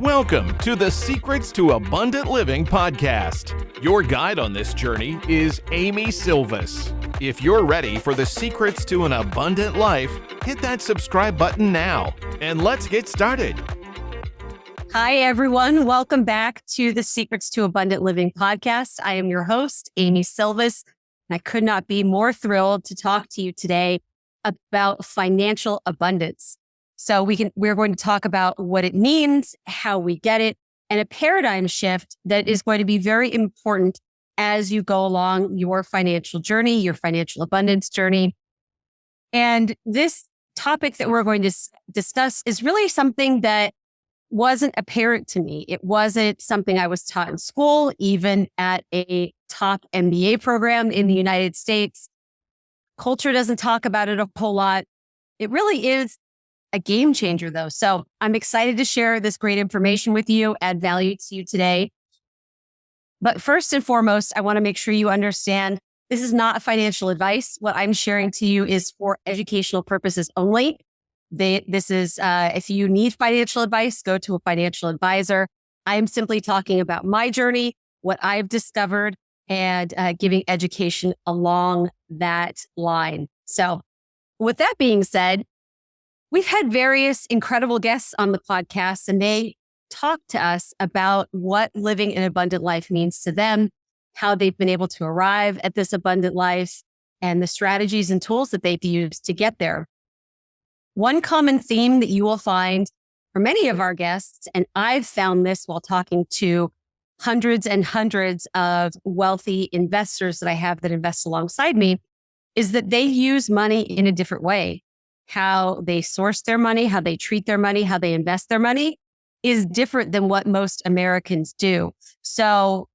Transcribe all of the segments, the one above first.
Welcome to the Secrets to Abundant Living podcast. Your guide on this journey is Amy Sylvis. If you're ready for the secrets to an abundant life, hit that subscribe button now, and let's get started. Hi, everyone. Welcome back to the Secrets to Abundant Living podcast. I am your host, Amy Sylvis, and I could not be more thrilled to talk to you today about financial abundance. So we're going to talk about what it means, how we get it, and a paradigm shift that is going to be very important as you go along your financial journey, your financial abundance journey. And this topic that we're going to discuss is really something that wasn't apparent to me. It wasn't something I was taught in school, even at a top MBA program in the United States. Culture doesn't talk about it a whole lot. It really is a game changer, though. So I'm excited to share this great information with you, add value to you today. But first and foremost, I want to make sure you understand this is not financial advice. What I'm sharing to you is for educational purposes only. This is, if you need financial advice, go to a financial advisor. I am simply talking about my journey, what I've discovered, and giving education along that line. So with that being said, we've had various incredible guests on the podcast, and they talk to us about what living an abundant life means to them, how they've been able to arrive at this abundant life, and the strategies and tools that they've used to get there. One common theme that you will find for many of our guests, and I've found this while talking to hundreds and hundreds of wealthy investors that I have that invest alongside me, is that they use money in a different way. How they source their money, how they treat their money, how they invest their money is different than what most Americans do. So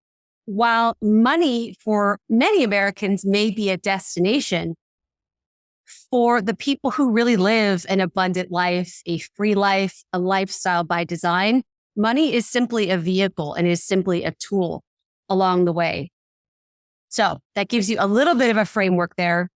while money for many Americans may be a destination, for the people who really live an abundant life, a free life, a lifestyle by design, money is simply a vehicle and is simply a tool along the way. So that gives you a little bit of a framework there.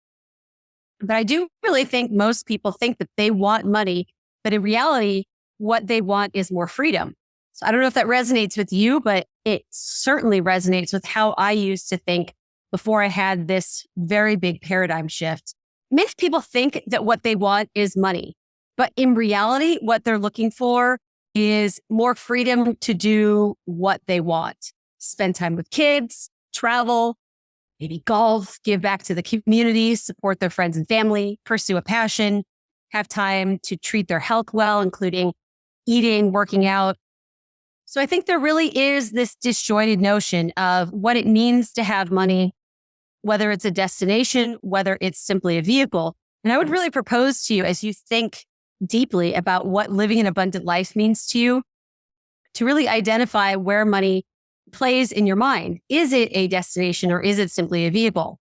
But I do really think most people think that they want money, but in reality, what they want is more freedom. So I don't know if that resonates with you, but it certainly resonates with how I used to think before I had this very big paradigm shift. Many people think that what they want is money, but in reality, what they're looking for is more freedom to do what they want. Spend time with kids, travel, maybe golf, give back to the community, support their friends and family, pursue a passion, have time to treat their health well, including eating, working out. So I think there really is this disjointed notion of what it means to have money, whether it's a destination, whether it's simply a vehicle. And I would really propose to you, as you think deeply about what living an abundant life means to you, to really identify where money plays in your mind. Is it a destination or is it simply a vehicle?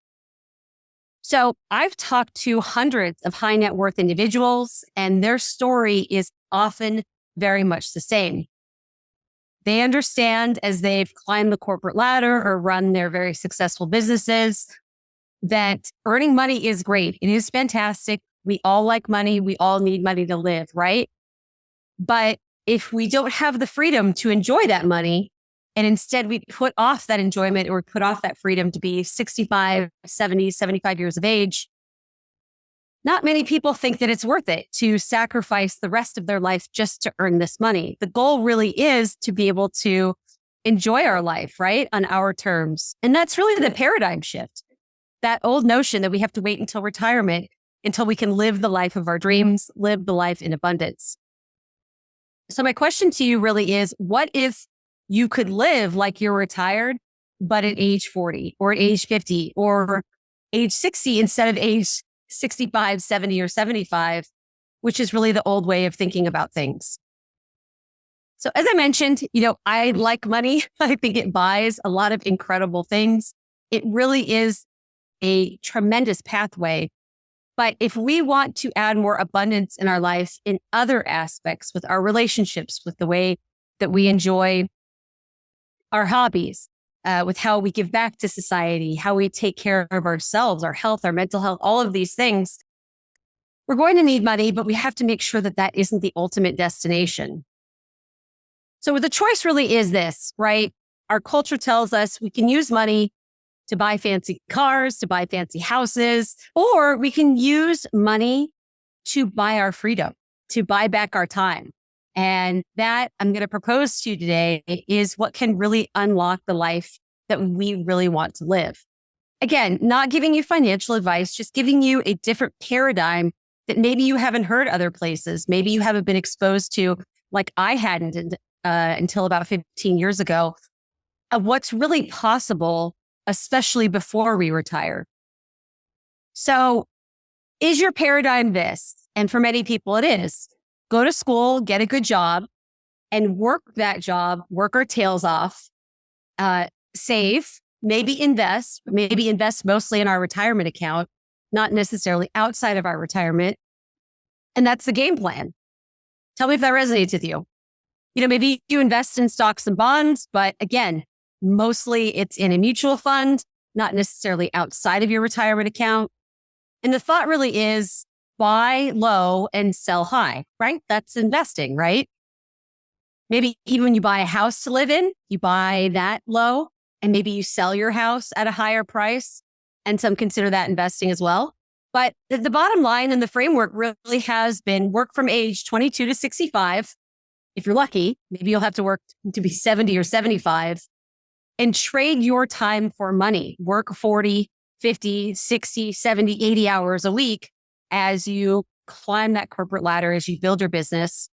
So I've talked to hundreds of high net worth individuals, and their story is often very much the same. They understand as they've climbed the corporate ladder or run their very successful businesses that earning money is great. It is fantastic. We all like money. We all need money to live, right? But if we don't have the freedom to enjoy that money, and instead we put off that enjoyment or put off that freedom to be 65, 70, 75 years of age, not many people think that it's worth it to sacrifice the rest of their life just to earn this money. The goal really is to be able to enjoy our life, right? On our terms. And that's really the paradigm shift. That old notion that we have to wait until retirement until we can live the life of our dreams, live the life in abundance. So my question to you really is, what if you could live like you're retired, but at age 40 or at age 50 or age 60 instead of age 65, 70, or 75, which is really the old way of thinking about things. So as I mentioned, I like money. I think it buys a lot of incredible things. It really is a tremendous pathway. But if we want to add more abundance in our life in other aspects, with our relationships, with the way that we enjoy our hobbies, with how we give back to society, how we take care of ourselves, our health, our mental health, all of these things, we're going to need money, but we have to make sure that that isn't the ultimate destination. So the choice really is this, right? Our culture tells us we can use money to buy fancy cars, to buy fancy houses, or we can use money to buy our freedom, to buy back our time. And that I'm going to propose to you today is what can really unlock the life that we really want to live. Again, not giving you financial advice, just giving you a different paradigm that maybe you haven't heard other places. Maybe you haven't been exposed to, like I hadn't until about 15 years ago, of what's really possible, especially before we retire. So is your paradigm this? And for many people, it is. Go to school, get a good job, and work that job, work our tails off, save, maybe invest mostly in our retirement account, not necessarily outside of our retirement. And that's the game plan. Tell me if that resonates with you. Maybe you invest in stocks and bonds, but again, mostly it's in a mutual fund, not necessarily outside of your retirement account. And the thought really is buy low and sell high, right? That's investing, right? Maybe even when you buy a house to live in, you buy that low and maybe you sell your house at a higher price. And some consider that investing as well. But the bottom line and the framework really has been work from age 22 to 65. If you're lucky, maybe you'll have to work to be 70 or 75 and trade your time for money. Work 40, 50, 60, 70, 80 hours a week as you climb that corporate ladder, as you build your business.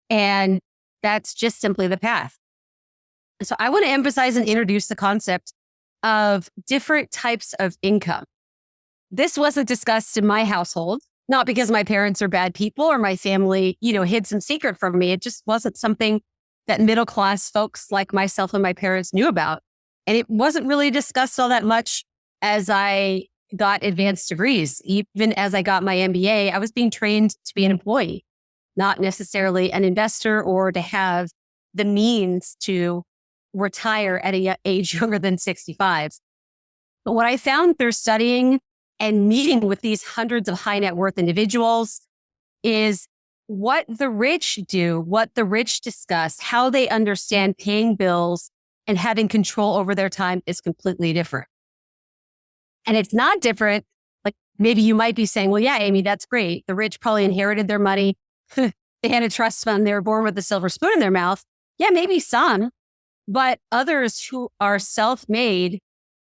And that's just simply the path. So I want to emphasize and introduce the concept of different types of income. This wasn't discussed in my household, not because my parents are bad people or my family, hid some secret from me. It just wasn't something that middle-class folks like myself and my parents knew about. And it wasn't really discussed all that much as I got advanced degrees. Even as I got my MBA, I was being trained to be an employee, not necessarily an investor or to have the means to retire at an age younger than 65. But what I found through studying and meeting with these hundreds of high net worth individuals is what the rich do, what the rich discuss, how they understand paying bills and having control over their time is completely different. And it's not different. Like maybe you might be saying, well, yeah, Amy, that's great. The rich probably inherited their money. They had a trust fund. They were born with a silver spoon in their mouth. Yeah, maybe some, but others who are self-made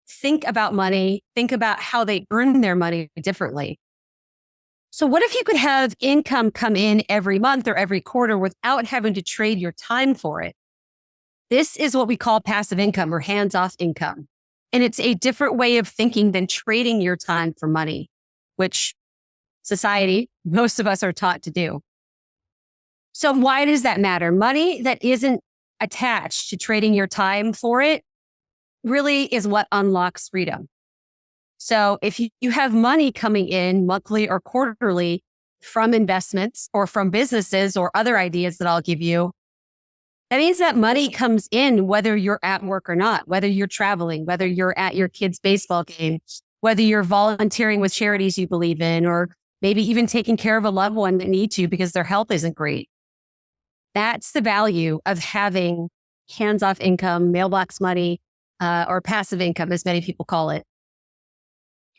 think about money, think about how they earn their money differently. So what if you could have income come in every month or every quarter without having to trade your time for it? This is what we call passive income or hands-off income. And it's a different way of thinking than trading your time for money, which society, most of us are taught to do. So why does that matter? Money that isn't attached to trading your time for it really is what unlocks freedom. So if you have money coming in monthly or quarterly from investments or from businesses or other ideas that I'll give you, that means that money comes in whether you're at work or not, whether you're traveling, whether you're at your kid's baseball game, whether you're volunteering with charities you believe in, or maybe even taking care of a loved one that needs you because their health isn't great. That's the value of having hands-off income, mailbox money, or passive income, as many people call it.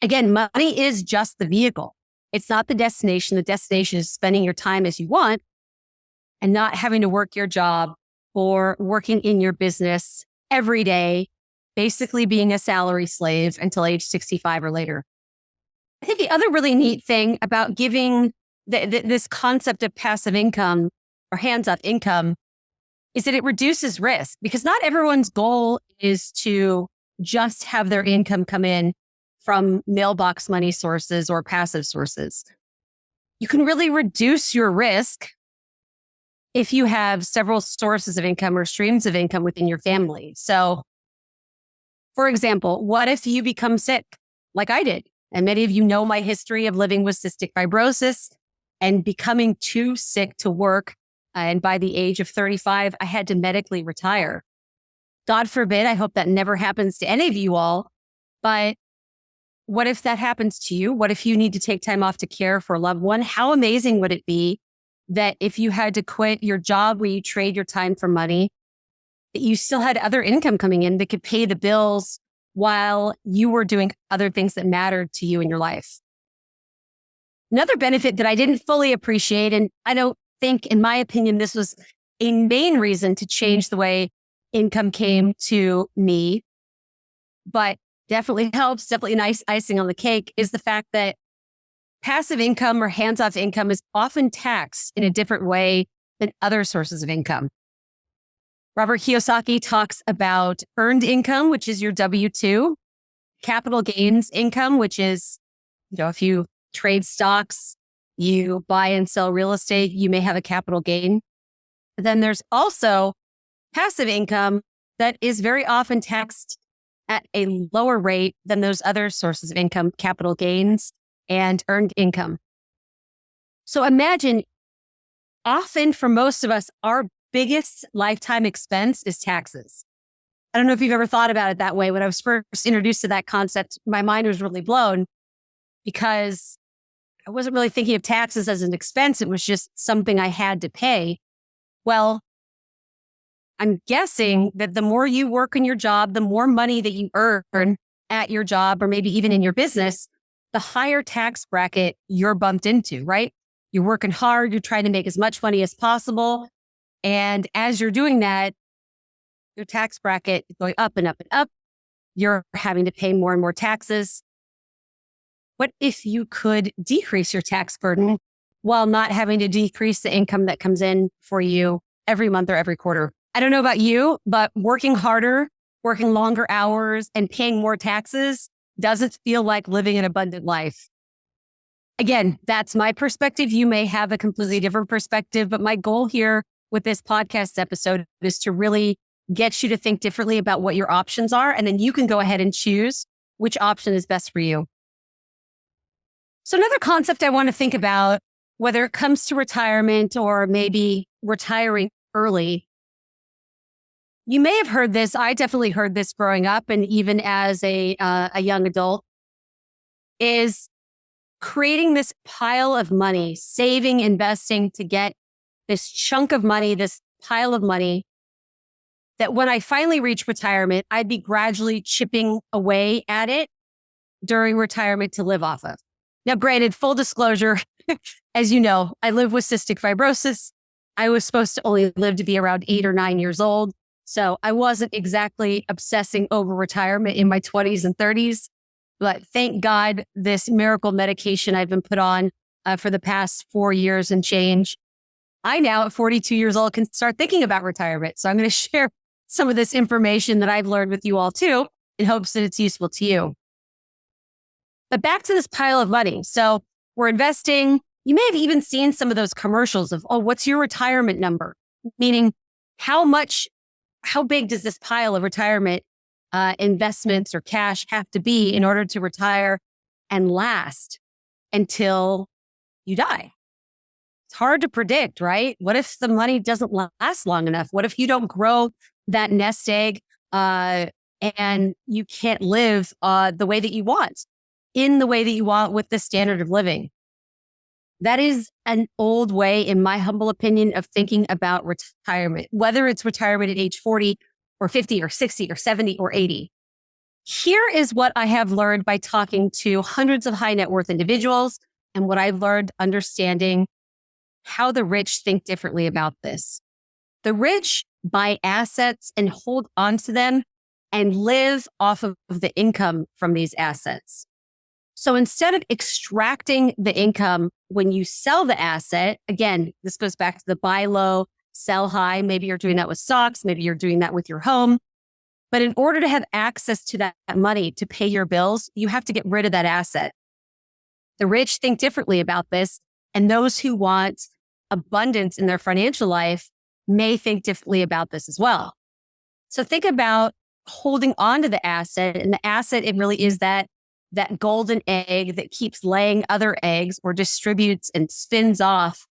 Again, money is just the vehicle. It's not the destination. The destination is spending your time as you want and not having to work your job or working in your business every day, basically being a salary slave until age 65 or later. I think the other really neat thing about giving this concept of passive income or hands-off income is that it reduces risk, because not everyone's goal is to just have their income come in from mailbox money sources or passive sources. You can really reduce your risk if you have several sources of income or streams of income within your family. So, for example, what if you become sick like I did? And many of you know my history of living with cystic fibrosis and becoming too sick to work. And by the age of 35, I had to medically retire. God forbid, I hope that never happens to any of you all. But what if that happens to you? What if you need to take time off to care for a loved one? How amazing would it be that if you had to quit your job where you trade your time for money, that you still had other income coming in that could pay the bills while you were doing other things that mattered to you in your life. Another benefit that I didn't fully appreciate, and I don't think, in my opinion, this was a main reason to change the way income came to me, but definitely helps, definitely a nice icing on the cake, is the fact that passive income or hands-off income is often taxed in a different way than other sources of income. Robert Kiyosaki talks about earned income, which is your W-2, capital gains income, which is, if you trade stocks, you buy and sell real estate, you may have a capital gain. But then there's also passive income that is very often taxed at a lower rate than those other sources of income, capital gains and earned income. So imagine, often for most of us, our biggest lifetime expense is taxes. I don't know if you've ever thought about it that way. When I was first introduced to that concept, my mind was really blown because I wasn't really thinking of taxes as an expense. It was just something I had to pay. Well, I'm guessing that the more you work in your job, the more money that you earn at your job, or maybe even in your business, the higher tax bracket you're bumped into, right? You're working hard. You're trying to make as much money as possible. And as you're doing that, your tax bracket is going up and up and up. You're having to pay more and more taxes. What if you could decrease your tax burden while not having to decrease the income that comes in for you every month or every quarter? I don't know about you, but working harder, working longer hours, and paying more taxes doesn't feel like living an abundant life. Again, that's my perspective. You may have a completely different perspective, but my goal here with this podcast episode is to really get you to think differently about what your options are, and then you can go ahead and choose which option is best for you. So another concept I want to think about, whether it comes to retirement or maybe retiring early, you may have heard this. I definitely heard this growing up, and even as a young adult, is creating this pile of money, saving, investing to get this chunk of money, this pile of money that when I finally reach retirement, I'd be gradually chipping away at it during retirement to live off of. Now, granted, full disclosure, as you know, I live with cystic fibrosis. I was supposed to only live to be around 8 or 9 years old. So I wasn't exactly obsessing over retirement in my 20s and 30s. But thank God, this miracle medication I've been put on for the past 4 years and change, I now at 42 years old can start thinking about retirement. So I'm going to share some of this information that I've learned with you all too, in hopes that it's useful to you. But back to this pile of money. So we're investing. You may have even seen some of those commercials of, oh, what's your retirement number? Meaning how big does this pile of retirement investments or cash have to be in order to retire and last until you die? It's hard to predict, right? What if the money doesn't last long enough? What if you don't grow that nest egg and you can't live the way that you want, in the way that you want with the standard of living? That is an old way, in my humble opinion, of thinking about retirement, whether it's retirement at age 40 or 50 or 60 or 70 or 80. Here is what I have learned by talking to hundreds of high net worth individuals, and what I've learned understanding how the rich think differently about this. The rich buy assets and hold on to them and live off of the income from these assets. So instead of extracting the income when you sell the asset, again, this goes back to the buy low, sell high. Maybe you're doing that with stocks. Maybe you're doing that with your home. But in order to have access to that money to pay your bills, you have to get rid of that asset. The rich think differently about this, and those who want abundance in their financial life may think differently about this as well. So think about holding on to the asset, and the asset, it really is that golden egg that keeps laying other eggs or distributes and spins off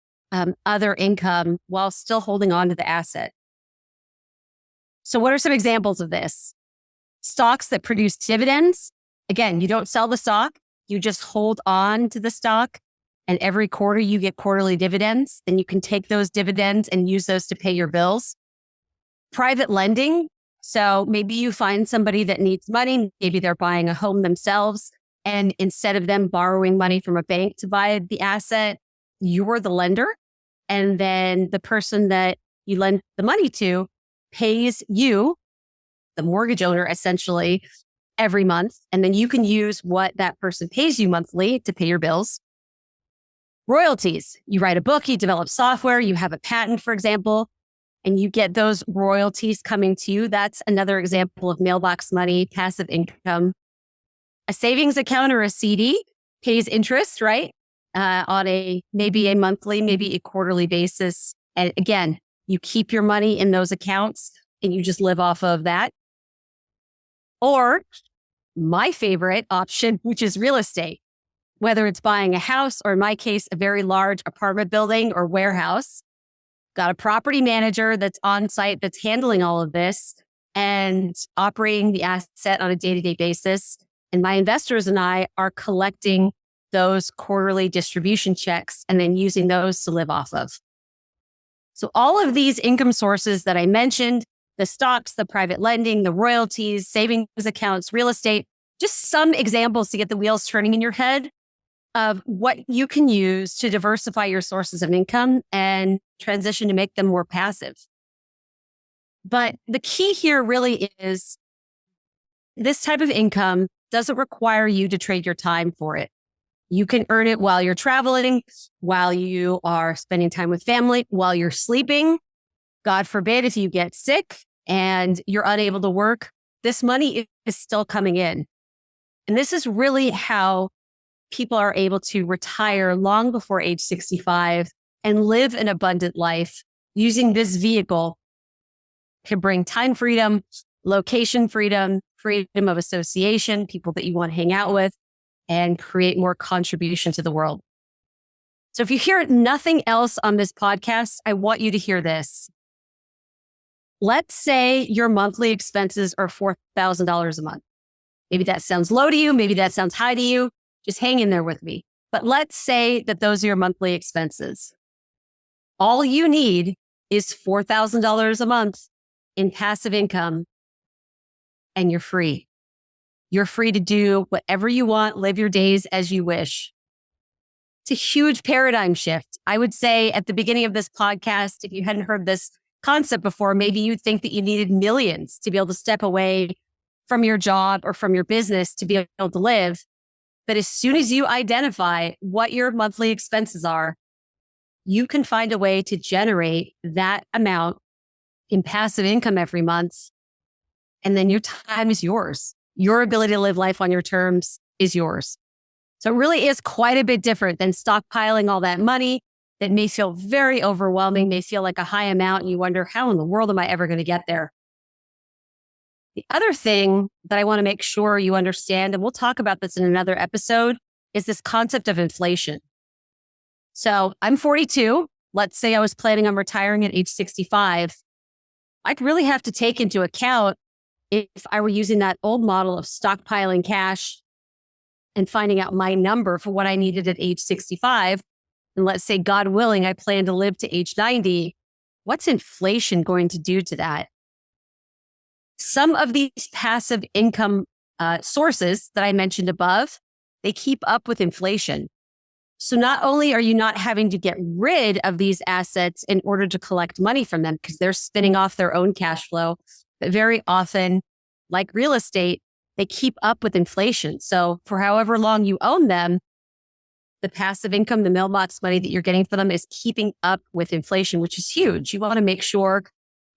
other income while still holding on to the asset. So what are some examples of this? Stocks that produce dividends. Again, you don't sell the stock, you just hold on to the stock and every quarter you get quarterly dividends, then you can take those dividends and use those to pay your bills. Private lending. So maybe you find somebody that needs money. Maybe they're buying a home themselves. And instead of them borrowing money from a bank to buy the asset, you're the lender. And then the person that you lend the money to pays you, the mortgage owner, essentially, every month. And then you can use what that person pays you monthly to pay your bills. Royalties. You write a book, you develop software, you have a patent, for example, and you get those royalties coming to you. That's another example of mailbox money, passive income. A savings account or a CD pays interest, right? On maybe a monthly, maybe a quarterly basis. And again, you keep your money in those accounts and you just live off of that. Or my favorite option, which is real estate, whether it's buying a house or in my case, a very large apartment building or warehouse. Got a property manager that's on site that's handling all of this and operating the asset on a day-to-day basis. And my investors and I are collecting those quarterly distribution checks and then using those to live off of. So all of these income sources that I mentioned, the stocks, the private lending, the royalties, savings accounts, real estate, just some examples to get the wheels turning in your head of what you can use to diversify your sources of income and transition to make them more passive. But the key here really is this type of income doesn't require you to trade your time for it. You can earn it while you're traveling, while you are spending time with family, while you're sleeping. God forbid if you get sick and you're unable to work, this money is still coming in. And this is really how people are able to retire long before age 65 and live an abundant life using this vehicle to bring time freedom, location freedom, freedom of association, people that you want to hang out with, and create more contribution to the world. So if you hear nothing else on this podcast, I want you to hear this. Let's say your monthly expenses are $4,000 a month. Maybe that sounds low to you. Maybe that sounds high to you. Just hang in there with me. But let's say that those are your monthly expenses. All you need is $4,000 a month in passive income, and you're free. You're free to do whatever you want, live your days as you wish. It's a huge paradigm shift. I would say at the beginning of this podcast, if you hadn't heard this concept before, maybe you'd think that you needed millions to be able to step away from your job or from your business to be able to live. But as soon as you identify what your monthly expenses are, you can find a way to generate that amount in passive income every month. And then your time is yours. Your ability to live life on your terms is yours. So it really is quite a bit different than stockpiling all that money that may feel very overwhelming, may feel like a high amount, and you wonder, how in the world am I ever going to get there? The other thing that I want to make sure you understand, and we'll talk about this in another episode, is this concept of inflation. So I'm 42. Let's say I was planning on retiring at age 65. I'd really have to take into account if I were using that old model of stockpiling cash and finding out my number for what I needed at age 65. And let's say, God willing, I plan to live to age 90. What's inflation going to do to that? Some of these passive income sources that I mentioned above, they keep up with inflation. So not only are you not having to get rid of these assets in order to collect money from them because they're spinning off their own cash flow, but very often, like real estate, they keep up with inflation. So for however long you own them, the passive income, the mailbox money that you're getting for them is keeping up with inflation, which is huge. You want to make sure,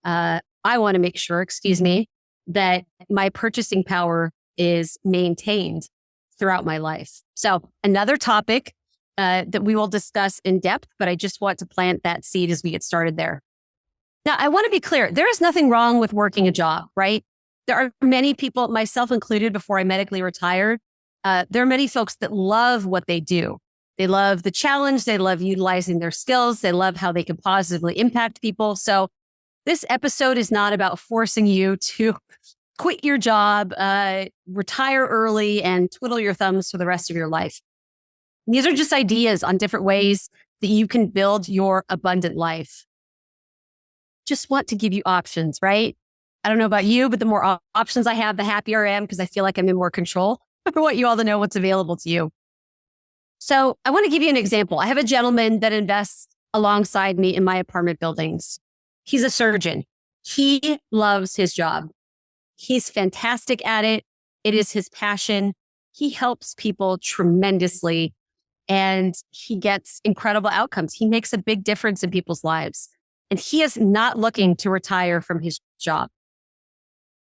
I want to make sure, that my purchasing power is maintained throughout my life. So another topic that we will discuss in depth, but I just want to plant that seed as we get started there. Now, I want to be clear. There is nothing wrong with working a job, right? There are many people, myself included, before I medically retired, there are many folks that love what they do. They love the challenge. They love utilizing their skills. They love how they can positively impact people. So this episode is not about forcing you to quit your job, retire early, and twiddle your thumbs for the rest of your life. These are just ideas on different ways that you can build your abundant life. Just want to give you options, right? I don't know about you, but the more options I have, the happier I am because I feel like I'm in more control. I want you all to know what's available to you. So I want to give you an example. I have a gentleman that invests alongside me in my apartment buildings. He's a surgeon. He loves his job. He's fantastic at it. It is his passion. He helps people tremendously and he gets incredible outcomes. He makes a big difference in people's lives. And he is not looking to retire from his job.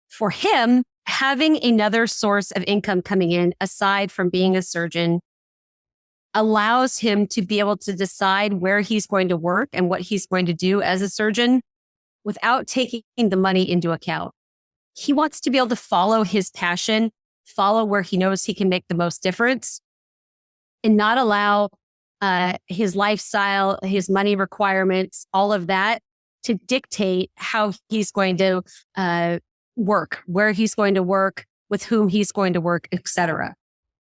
For him, having another source of income coming in aside from being a surgeon allows him to be able to decide where he's going to work and what he's going to do as a surgeon without taking the money into account. He wants to be able to follow his passion, follow where he knows he can make the most difference, and not allow his lifestyle, his money requirements, all of that to dictate how he's going to work, where he's going to work, with whom he's going to work, etc.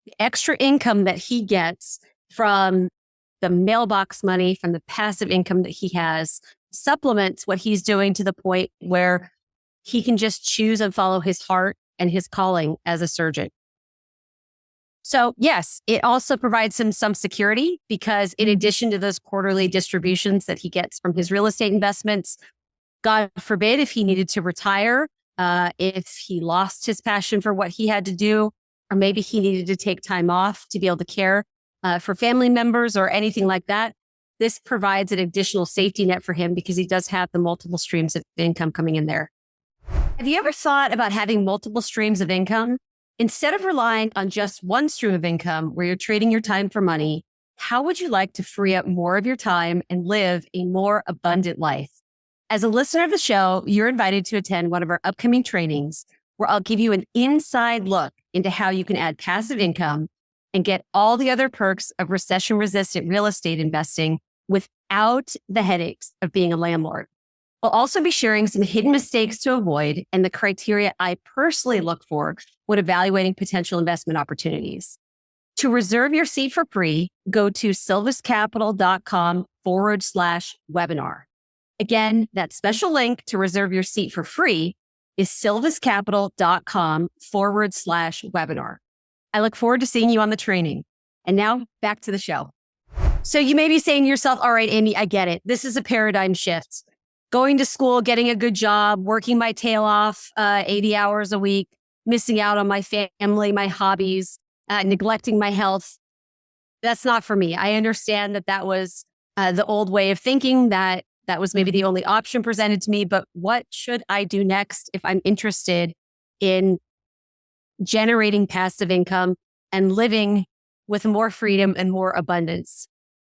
The extra income that he gets from the mailbox money, from the passive income that he has, supplements what he's doing to the point where he can just choose and follow his heart and his calling as a surgeon. So yes, it also provides him some security because in addition to those quarterly distributions that he gets from his real estate investments, God forbid if he needed to retire, if he lost his passion for what he had to do, or maybe he needed to take time off to be able to care for family members or anything like that, this provides an additional safety net for him because he does have the multiple streams of income coming in there. Have you ever thought about having multiple streams of income? Instead of relying on just one stream of income where you're trading your time for money, how would you like to free up more of your time and live a more abundant life? As a listener of the show, you're invited to attend one of our upcoming trainings where I'll give you an inside look into how you can add passive income and get all the other perks of recession-resistant real estate investing without the headaches of being a landlord. We'll also be sharing some hidden mistakes to avoid and the criteria I personally look for when evaluating potential investment opportunities. To reserve your seat for free, go to sylviscapital.com/webinar. Again, that special link to reserve your seat for free is sylviscapital.com/webinar. I look forward to seeing you on the training. And now back to the show. So you may be saying to yourself, all right, Amy, I get it. This is a paradigm shift. Going to school, getting a good job, working my tail off 80 hours a week, missing out on my family, my hobbies, neglecting my health. That's not for me. I understand that that was the old way of thinking, that was maybe the only option presented to me. But what should I do next if I'm interested in generating passive income and living with more freedom and more abundance?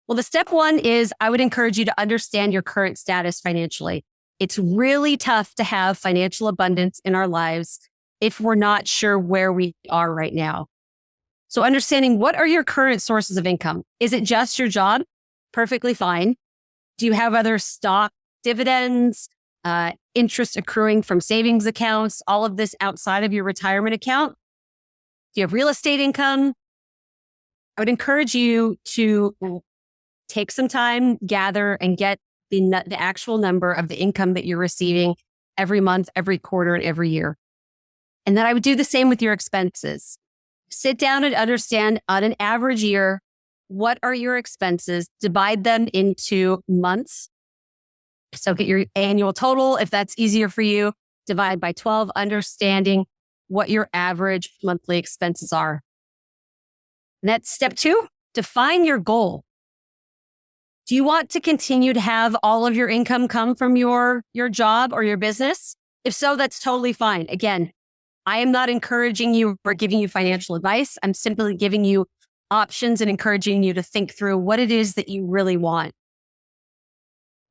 Well, the step one is I would encourage you to understand your current status financially. It's really tough to have financial abundance in our lives if we're not sure where we are right now. So understanding what are your current sources of income? Is it just your job? Perfectly fine. Do you have other stock dividends, interest accruing from savings accounts, all of this outside of your retirement account? Do you have real estate income? I would encourage you to take some time, gather, and get the actual number of the income that you're receiving every month, every quarter, and every year. And then I would do the same with your expenses. Sit down and understand on an average year, what are your expenses? Divide them into months. So get your annual total. If that's easier for you, divide by 12, understanding what your average monthly expenses are. And that's step two, define your goal. Do you want to continue to have all of your income come from your job or your business? If so, that's totally fine. Again, I am not encouraging you or giving you financial advice. I'm simply giving you options and encouraging you to think through what it is that you really want.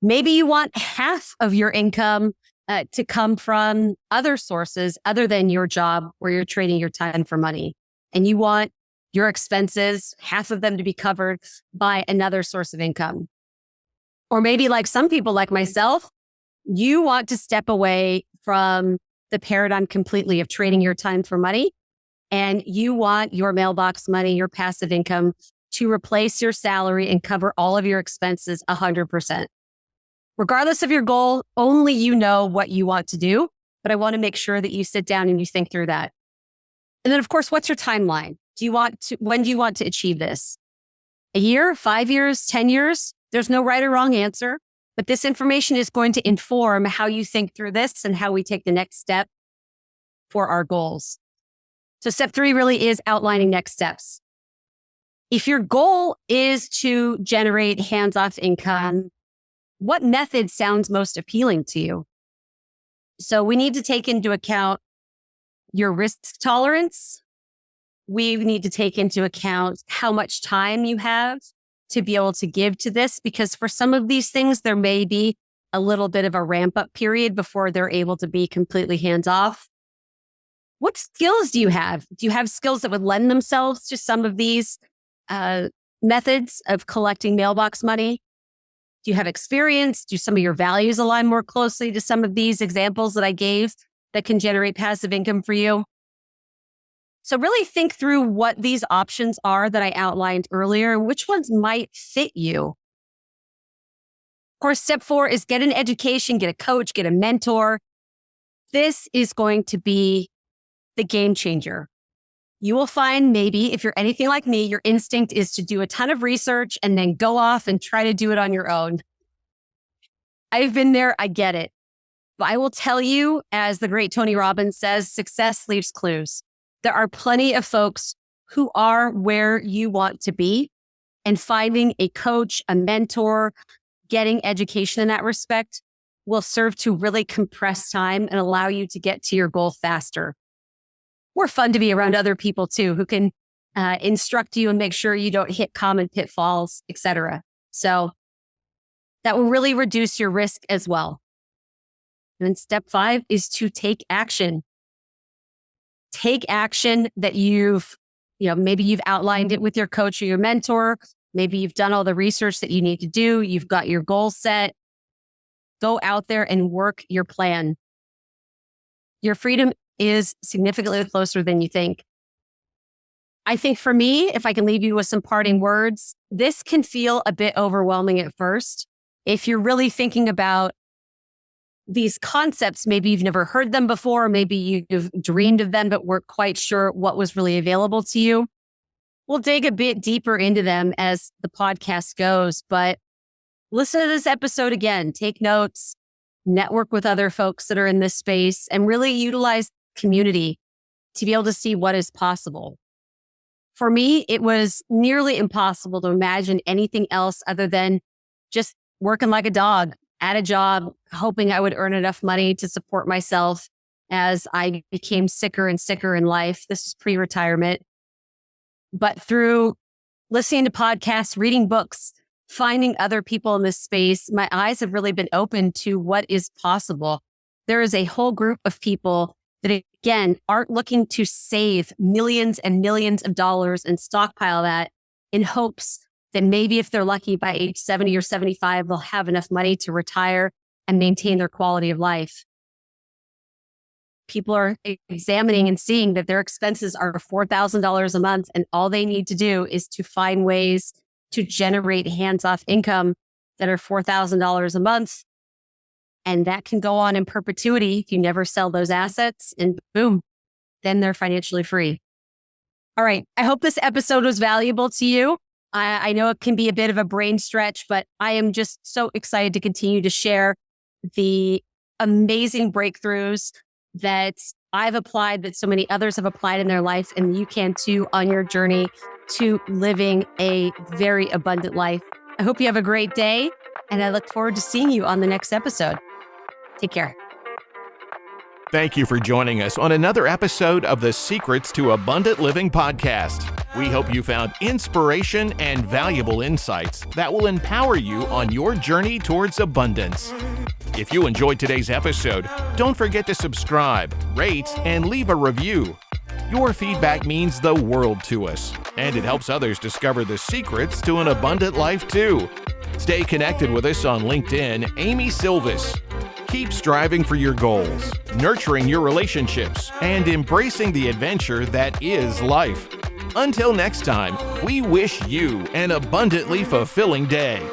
Maybe you want half of your income to come from other sources other than your job where you're trading your time for money. And you want your expenses, half of them to be covered by another source of income. Or maybe like some people like myself, you want to step away from the paradigm completely of trading your time for money. And you want your mailbox money, your passive income to replace your salary and cover all of your expenses 100%. Regardless of your goal, only you know what you want to do, but I want to make sure that you sit down and you think through that. And then, of course, what's your timeline? When do you want to achieve this? A year, 5 years, 10 years? There's no right or wrong answer, but this information is going to inform how you think through this and how we take the next step for our goals. So step 3 really is outlining next steps. If your goal is to generate hands-off income, what method sounds most appealing to you? So we need to take into account your risk tolerance. We need to take into account how much time you have to be able to give to this, because for some of these things, there may be a little bit of a ramp up period before they're able to be completely hands off. What skills do you have? Do you have skills that would lend themselves to some of these methods of collecting mailbox money? Do you have experience? Do some of your values align more closely to some of these examples that I gave that can generate passive income for you? So really think through what these options are that I outlined earlier, and which ones might fit you. Of course, step 4 is get an education, get a coach, get a mentor. This is going to be the game changer. You will find, maybe if you're anything like me, your instinct is to do a ton of research and then go off and try to do it on your own. I've been there. I get it. But I will tell you, as the great Tony Robbins says, success leaves clues. There are plenty of folks who are where you want to be, and finding a coach, a mentor, getting education in that respect will serve to really compress time and allow you to get to your goal faster. More fun to be around other people too, who can instruct you and make sure you don't hit common pitfalls, etc. So that will really reduce your risk as well. And then step 5 is to take action. Take action that maybe you've outlined it with your coach or your mentor. Maybe you've done all the research that you need to do. You've got your goal set. Go out there and work your plan. Your freedom is significantly closer than you think. I think for me, if I can leave you with some parting words, this can feel a bit overwhelming at first. If you're really thinking about these concepts, maybe you've never heard them before, maybe you've dreamed of them, but weren't quite sure what was really available to you. We'll dig a bit deeper into them as the podcast goes, but listen to this episode again, take notes, network with other folks that are in this space, and really utilize community to be able to see what is possible. For me, it was nearly impossible to imagine anything else other than just working like a dog at a job, hoping I would earn enough money to support myself as I became sicker and sicker in life. This is pre-retirement. But through listening to podcasts, reading books, finding other people in this space, my eyes have really been open to what is possible. There is a whole group of people that, again, aren't looking to save millions and millions of dollars and stockpile that in hopes that maybe if they're lucky by age 70 or 75, they'll have enough money to retire and maintain their quality of life. People are examining and seeing that their expenses are $4,000 a month, and all they need to do is to find ways to generate hands-off income that are $4,000 a month. And that can go on in perpetuity if you never sell those assets, and boom, then they're financially free. All right. I hope this episode was valuable to you. I know it can be a bit of a brain stretch, but I am just so excited to continue to share the amazing breakthroughs that I've applied, that so many others have applied in their life, and you can too on your journey to living a very abundant life. I hope you have a great day, and I look forward to seeing you on the next episode. Take care. Thank you for joining us on another episode of the Secrets to Abundant Living podcast. We hope you found inspiration and valuable insights that will empower you on your journey towards abundance. If you enjoyed today's episode, don't forget to subscribe, rate, and leave a review. Your feedback means the world to us, and it helps others discover the secrets to an abundant life too. Stay connected with us on LinkedIn, Amy Sylvis. Keep striving for your goals, nurturing your relationships, and embracing the adventure that is life. Until next time, We wish you an abundantly fulfilling day.